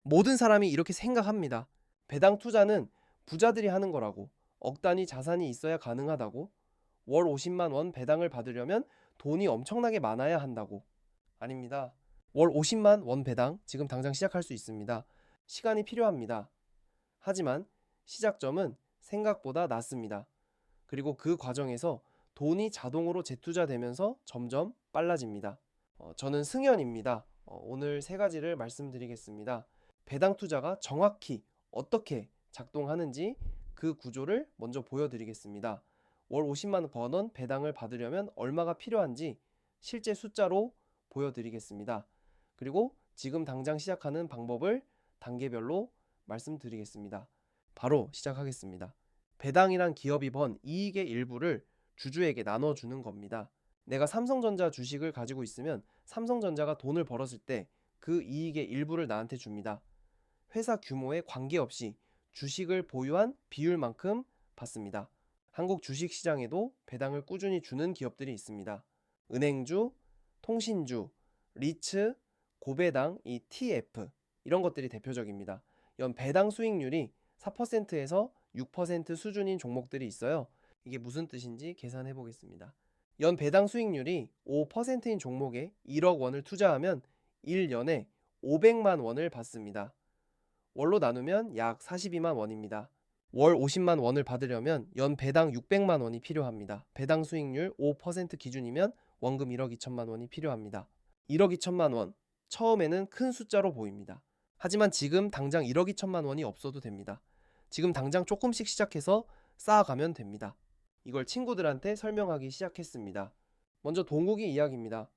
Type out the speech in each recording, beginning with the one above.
모든 사람이 이렇게 생각합니다. 배당 투자는 부자들이 하는 거라고, 억 단위 자산이 있어야 가능하다고, 월 50만 원 배당을 받으려면 돈이 엄청나게 많아야 한다고. 아닙니다. 월 50만 원 배당 지금 당장 시작할 수 있습니다. 시간이 필요합니다. 하지만 시작점은 생각보다 낮습니다. 그리고 그 과정에서 돈이 자동으로 재투자되면서 점점 빨라집니다. 저는 승현입니다. 오늘 세 가지를 말씀드리겠습니다. 배당 투자가 정확히 어떻게 작동하는지 그 구조를 먼저 보여드리겠습니다. 월 50만 원 배당을 받으려면 얼마가 필요한지 실제 숫자로 보여드리겠습니다. 그리고 지금 당장 시작하는 방법을 단계별로 말씀드리겠습니다. 바로 시작하겠습니다. 배당이란 기업이 번 이익의 일부를 주주에게 나눠주는 겁니다. 내가 삼성전자 주식을 가지고 있으면 삼성전자가 돈을 벌었을 때 그 이익의 일부를 나한테 줍니다. 회사 규모에 관계없이 주식을 보유한 비율만큼 받습니다. 한국 주식시장에도 배당을 꾸준히 주는 기업들이 있습니다. 은행주, 통신주, 리츠, 고배당, 이 TF 이런 것들이 대표적입니다. 연 배당 수익률이 4%에서 6% 수준인 종목들이 있어요. 이게 무슨 뜻인지 계산해 보겠습니다. 연 배당 수익률이 5%인 종목에 1억 원을 투자하면 1년에 500만 원을 받습니다. 월로 나누면 약 42만 원입니다. 월 50만 원을 받으려면 연 배당 600만 원이 필요합니다. 배당 수익률 5% 기준이면 원금 1억 2천만 원이 필요합니다. 1억 2천만 원, 처음에는 큰 숫자로 보입니다. 하지만 지금 당장 1억 2천만 원이 없어도 됩니다. 지금 당장 조금씩 시작해서 쌓아가면 됩니다. 이걸 친구들한테 설명하기 시작했습니다. 먼저 동욱이 이야기입니다.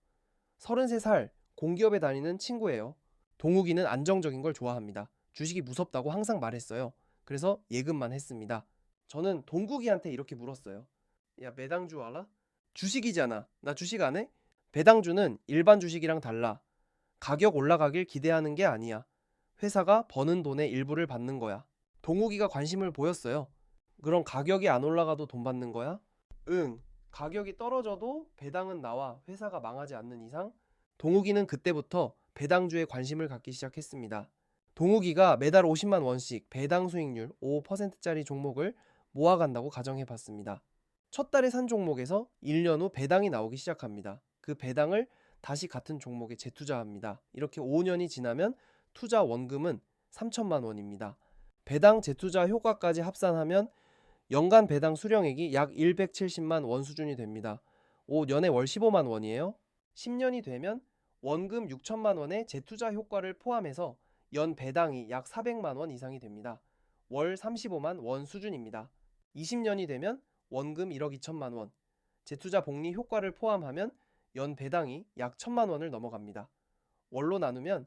33살 공기업에 다니는 친구예요. 동욱이는 안정적인 걸 좋아합니다. 주식이 무섭다고 항상 말했어요. 그래서 예금만 했습니다. 저는 동국이한테 이렇게 물었어요. 야, 배당주 알아? 주식이잖아. 나 주식 안 해? 배당주는 일반 주식이랑 달라. 가격 올라가길 기대하는 게 아니야. 회사가 버는 돈의 일부를 받는 거야. 동욱이가 관심을 보였어요. 그럼 가격이 안 올라가도 돈 받는 거야? 응. 가격이 떨어져도 배당은 나와 회사가 망하지 않는 이상 동욱이는 그때부터 배당주에 관심을 갖기 시작했습니다. 동욱이가 매달 50만 원씩 배당 수익률 5%짜리 종목을 모아간다고 가정해 봤습니다. 첫 달에 산 종목에서 1년 후 배당이 나오기 시작합니다. 그 배당을 다시 같은 종목에 재투자합니다. 이렇게 5년이 지나면 투자 원금은 3천만 원입니다. 배당 재투자 효과까지 합산하면 연간 배당 수령액이 약 170만 원 수준이 됩니다. 5년에 월 15만 원이에요. 10년이 되면 원금 6천만 원의 재투자 효과를 포함해서 연 배당이 약 400만 원 이상이 됩니다. 월 35만 원 수준입니다. 20년이 되면 원금 1억 2천만 원, 재투자 복리 효과를 포함하면 연 배당이 약 1천만 원을 넘어갑니다. 월로 나누면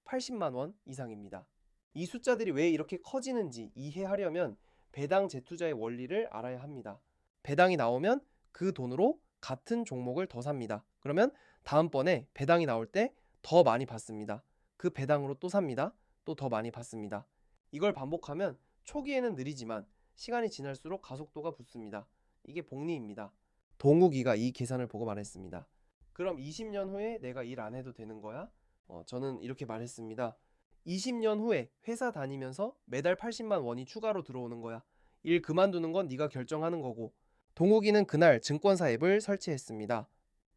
80만 원 이상입니다. 이 숫자들이 왜 이렇게 커지는지 이해하려면 배당 재투자의 원리를 알아야 합니다. 배당이 나오면 그 돈으로 같은 종목을 더 삽니다. 그러면 다음번에 배당이 나올 때 더 많이 받습니다. 그 배당으로 또 삽니다. 또 더 많이 받습니다. 이걸 반복하면 초기에는 느리지만 시간이 지날수록 가속도가 붙습니다. 이게 복리입니다. 동욱이가 이 계산을 보고 말했습니다. 그럼 20년 후에 내가 일 안 해도 되는 거야? 저는 이렇게 말했습니다. 20년 후에 회사 다니면서 매달 80만 원이 추가로 들어오는 거야. 일 그만두는 건 네가 결정하는 거고. 동욱이는 그날 증권사 앱을 설치했습니다.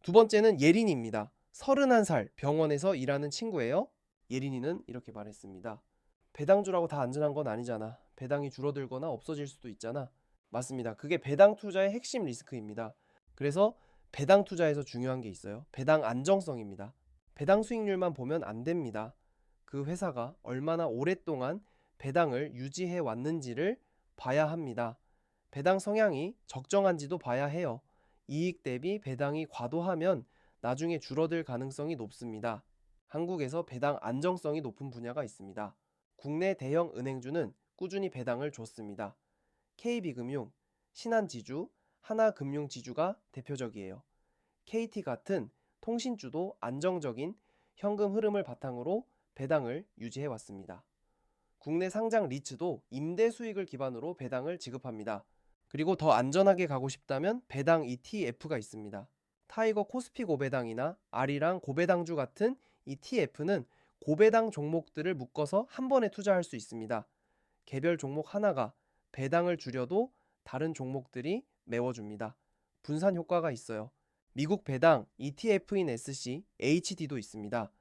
두 번째는 예린이입니다. 31살 병원에서 일하는 친구예요. 예린이는 이렇게 말했습니다. 배당주라고 다 안전한 건 아니잖아. 배당이 줄어들거나 없어질 수도 있잖아. 맞습니다. 그게 배당 투자의 핵심 리스크입니다. 그래서 배당 투자에서 중요한 게 있어요. 배당 안정성입니다. 배당 수익률만 보면 안 됩니다. 그 회사가 얼마나 오랫동안 배당을 유지해 왔는지를 봐야 합니다. 배당 성향이 적정한지도 봐야 해요. 이익 대비 배당이 과도하면 나중에 줄어들 가능성이 높습니다. 한국에서 배당 안정성이 높은 분야가 있습니다. 국내 대형 은행주는 꾸준히 배당을 줬습니다. KB금융, 신한지주, 하나금융지주가 대표적이에요. KT 같은 통신주도 안정적인 현금 흐름을 바탕으로 배당을 유지해 왔습니다. 국내 상장 리츠도 임대 수익을 기반으로 배당을 지급합니다. 그리고 더 안전하게 가고 싶다면 배당 ETF가 있습니다. 타이거 코스피 고배당이나 아리랑 고배당주 같은 ETF는 고배당 종목들을 묶어서 한 번에 투자할 수 있습니다. 개별 종목 하나가 배당을 줄여도 다른 종목들이 메워줍니다. 분산 효과가 있어요. 미국 배당 ETF인 SC, HD도 있습니다.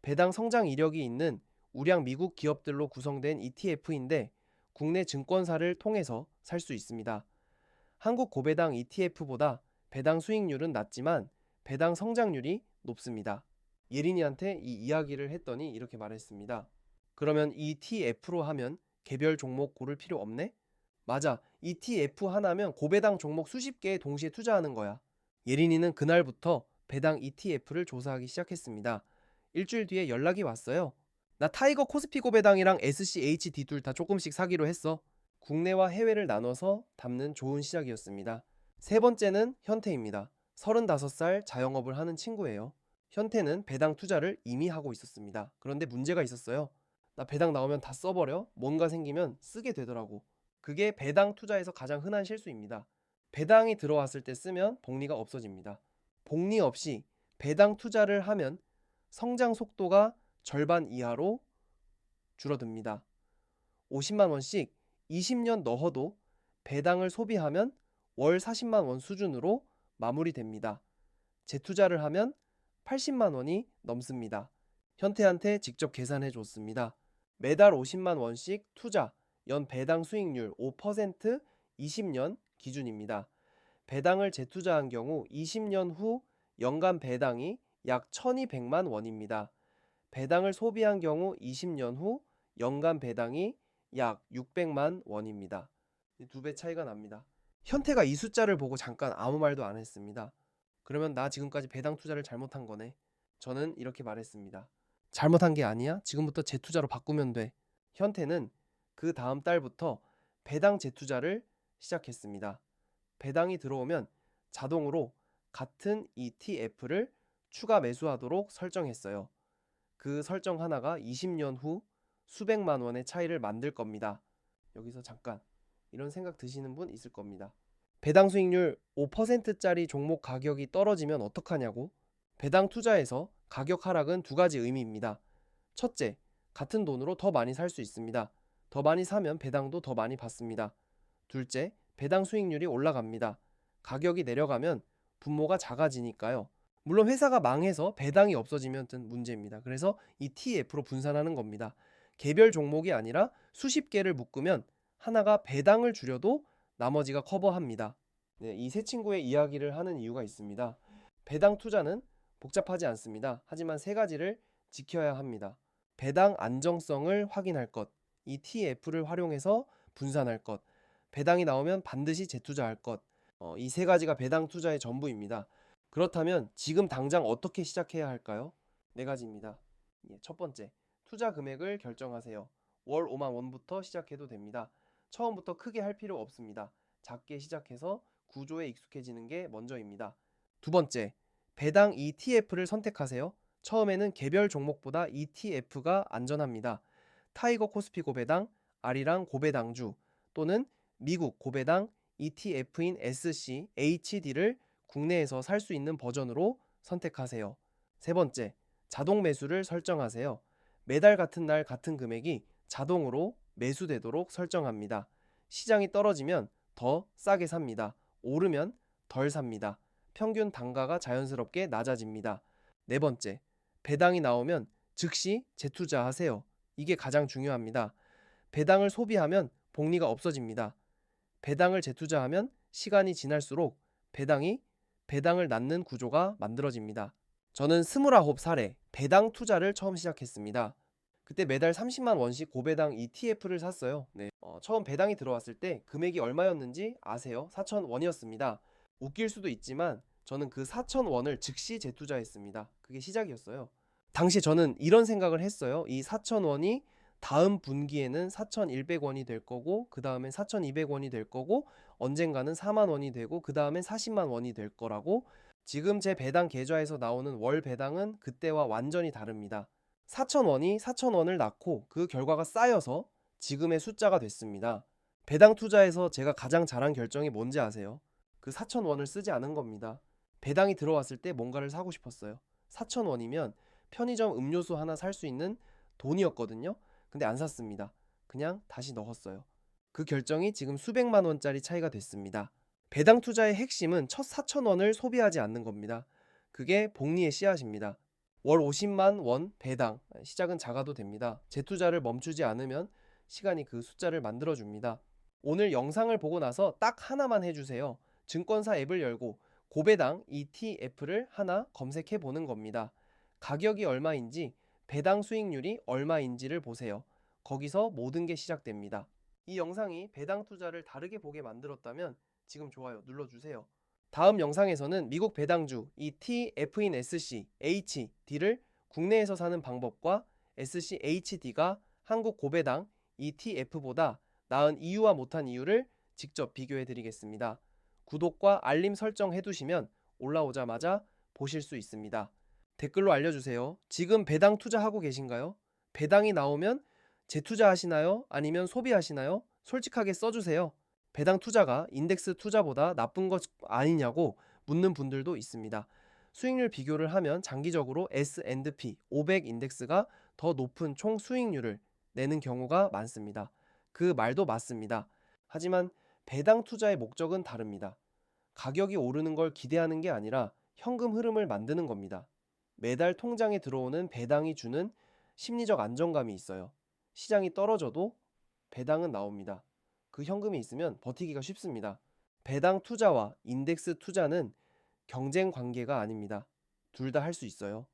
배당 성장 이력이 있는 우량 미국 기업들로 구성된 ETF인데 국내 증권사를 통해서 살 수 있습니다. 한국 고배당 ETF보다 배당 수익률은 낮지만 배당 성장률이 높습니다. 예린이한테 이 이야기를 했더니 이렇게 말했습니다. 그러면 ETF로 하면 개별 종목 고를 필요 없네? 맞아. ETF 하나면 고배당 종목 수십 개에 동시에 투자하는 거야. 예린이는 그날부터 배당 ETF를 조사하기 시작했습니다. 일주일 뒤에 연락이 왔어요. 나 타이거 코스피 고배당이랑 SCHD 둘 다 조금씩 사기로 했어. 국내와 해외를 나눠서 담는 좋은 시작이었습니다. 세 번째는 현태입니다. 35살 자영업을 하는 친구예요. 현태는 배당 투자를 이미 하고 있었습니다. 그런데 문제가 있었어요. 나 배당 나오면 다 써버려? 뭔가 생기면 쓰게 되더라고. 그게 배당 투자에서 가장 흔한 실수입니다. 배당이 들어왔을 때 쓰면 복리가 없어집니다. 복리 없이 배당 투자를 하면 성장 속도가 절반 이하로 줄어듭니다. 50만 원씩 20년 넣어도 배당을 소비하면 월 40만 원 수준으로 마무리됩니다. 재투자를 하면 80만 원이 넘습니다. 현태한테 직접 계산해 줬습니다. 매달 50만 원씩 투자, 연 배당 수익률 5% 20년 기준입니다. 배당을 재투자한 경우 20년 후 연간 배당이 약 1200만 원입니다. 배당을 소비한 경우 20년 후 연간 배당이 약 600만 원입니다. 2배 차이가 납니다. 현태가 이 숫자를 보고 잠깐 아무 말도 안 했습니다. 그러면 나 지금까지 배당 투자를 잘못한 거네. 저는 이렇게 말했습니다. 잘못한 게 아니야. 지금부터 재투자로 바꾸면 돼. 현태는 그 다음 달부터 배당 재투자를 시작했습니다. 배당이 들어오면 자동으로 같은 ETF를 추가 매수하도록 설정했어요. 그 설정 하나가 20년 후 수백만 원의 차이를 만들 겁니다. 여기서 잠깐 이런 생각 드시는 분 있을 겁니다. 배당 수익률 5%짜리 종목 가격이 떨어지면 어떡하냐고? 배당 투자에서 가격 하락은 두 가지 의미입니다. 첫째, 같은 돈으로 더 많이 살 수 있습니다. 더 많이 사면 배당도 더 많이 받습니다. 둘째, 배당 수익률이 올라갑니다. 가격이 내려가면 분모가 작아지니까요. 물론 회사가 망해서 배당이 없어지면 든 문제입니다. 그래서 ETF로 분산하는 겁니다. 개별 종목이 아니라 수십 개를 묶으면 하나가 배당을 줄여도 나머지가 커버합니다. 네, 이 세 친구의 이야기를 하는 이유가 있습니다. 배당 투자는 복잡하지 않습니다. 하지만 세 가지를 지켜야 합니다. 배당 안정성을 확인할 것, ETF를 활용해서 분산할 것, 배당이 나오면 반드시 재투자할 것, 이 세 가지가 배당 투자의 전부입니다. 그렇다면 지금 당장 어떻게 시작해야 할까요? 네 가지입니다. 첫 번째, 투자 금액을 결정하세요. 월 5만 원부터 시작해도 됩니다. 처음부터 크게 할 필요 없습니다. 작게 시작해서 구조에 익숙해지는 게 먼저입니다. 두 번째, 배당 ETF를 선택하세요. 처음에는 개별 종목보다 ETF가 안전합니다. 타이거 코스피 고배당, 아리랑 고배당주 또는 미국 고배당 ETF인 SC, HD를 국내에서 살 수 있는 버전으로 선택하세요. 세 번째, 자동 매수를 설정하세요. 매달 같은 날 같은 금액이 자동으로 매수되도록 설정합니다. 시장이 떨어지면 더 싸게 삽니다. 오르면 덜 삽니다. 평균 단가가 자연스럽게 낮아집니다. 네 번째, 배당이 나오면 즉시 재투자하세요. 이게 가장 중요합니다. 배당을 소비하면 복리가 없어집니다. 배당을 재투자하면 시간이 지날수록 배당을 낳는 구조가 만들어집니다. 저는 29살에 배당 투자를 처음 시작했습니다. 그때 매달 30만 원씩 고배당 ETF를 샀어요. 네. 처음 배당이 들어왔을 때 금액이 얼마였는지 아세요? 4,000원이었습니다. 웃길 수도 있지만 저는 그 4,000원을 즉시 재투자했습니다. 그게 시작이었어요. 당시 저는 이런 생각을 했어요. 이 4,000원이 다음 분기에는 4,100원이 될 거고 그 다음엔 4,200원이 될 거고 언젠가는 4만 원이 되고 그 다음엔 40만 원이 될 거라고. 지금 제 배당 계좌에서 나오는 월 배당은 그때와 완전히 다릅니다. 4,000원이 4,000원을 낳고 그 결과가 쌓여서 지금의 숫자가 됐습니다. 배당 투자에서 제가 가장 잘한 결정이 뭔지 아세요? 그 4,000원을 쓰지 않은 겁니다. 배당이 들어왔을 때 뭔가를 사고 싶었어요. 4,000원이면 편의점 음료수 하나 살 수 있는 돈이었거든요. 근데 안 샀습니다. 그냥 다시 넣었어요. 그 결정이 지금 수백만 원짜리 차이가 됐습니다. 배당 투자의 핵심은 첫 4,000원을 소비하지 않는 겁니다. 그게 복리의 씨앗입니다. 월 50만 원 배당, 시작은 작아도 됩니다. 재투자를 멈추지 않으면 시간이 그 숫자를 만들어줍니다. 오늘 영상을 보고 나서 딱 하나만 해주세요. 증권사 앱을 열고 고배당 ETF를 하나 검색해 보는 겁니다. 가격이 얼마인지, 배당 수익률이 얼마인지를 보세요. 거기서 모든 게 시작됩니다. 이 영상이 배당 투자를 다르게 보게 만들었다면 지금 좋아요 눌러주세요. 다음 영상에서는 미국 배당주 ETF인 SC, HD를 국내에서 사는 방법과 SCHD가 한국 고배당 ETF보다 나은 이유와 못한 이유를 직접 비교해 드리겠습니다. 구독과 알림 설정 해두시면 올라오자마자 보실 수 있습니다. 댓글로 알려주세요. 지금 배당 투자하고 계신가요? 배당이 나오면 재투자하시나요? 아니면 소비하시나요? 솔직하게 써주세요. 배당 투자가 인덱스 투자보다 나쁜 것 아니냐고 묻는 분들도 있습니다. 수익률 비교를 하면 장기적으로 S&P 500 인덱스가 더 높은 총 수익률을 내는 경우가 많습니다. 그 말도 맞습니다. 하지만 배당 투자의 목적은 다릅니다. 가격이 오르는 걸 기대하는 게 아니라 현금 흐름을 만드는 겁니다. 매달 통장에 들어오는 배당이 주는 심리적 안정감이 있어요. 시장이 떨어져도 배당은 나옵니다. 그 현금이 있으면 버티기가 쉽습니다. 배당 투자와 인덱스 투자는 경쟁 관계가 아닙니다. 둘 다 할 수 있어요.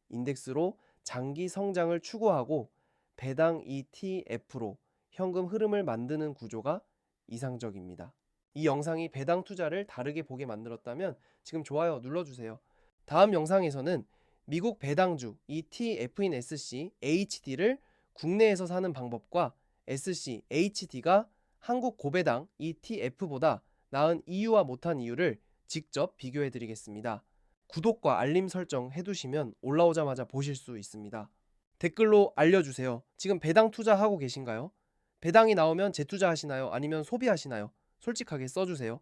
인덱스로 장기 성장을 추구하고 배당 ETF로 현금 흐름을 만드는 구조가 이상적입니다. 이 영상이 배당 투자를 다르게 보게 만들었다면 지금 좋아요 눌러주세요. 다음 영상에서는 미국 배당주 ETF인 SC, HD를 국내에서 사는 방법과 SC, HD가 한국 고배당 ETF보다 나은 이유와 못한 이유를 직접 비교해 드리겠습니다. 구독과 알림 설정 해두시면 올라오자마자 보실 수 있습니다. 댓글로 알려주세요. 지금 배당 투자하고 계신가요? 배당이 나오면 재투자하시나요? 아니면 소비하시나요? 솔직하게 써주세요.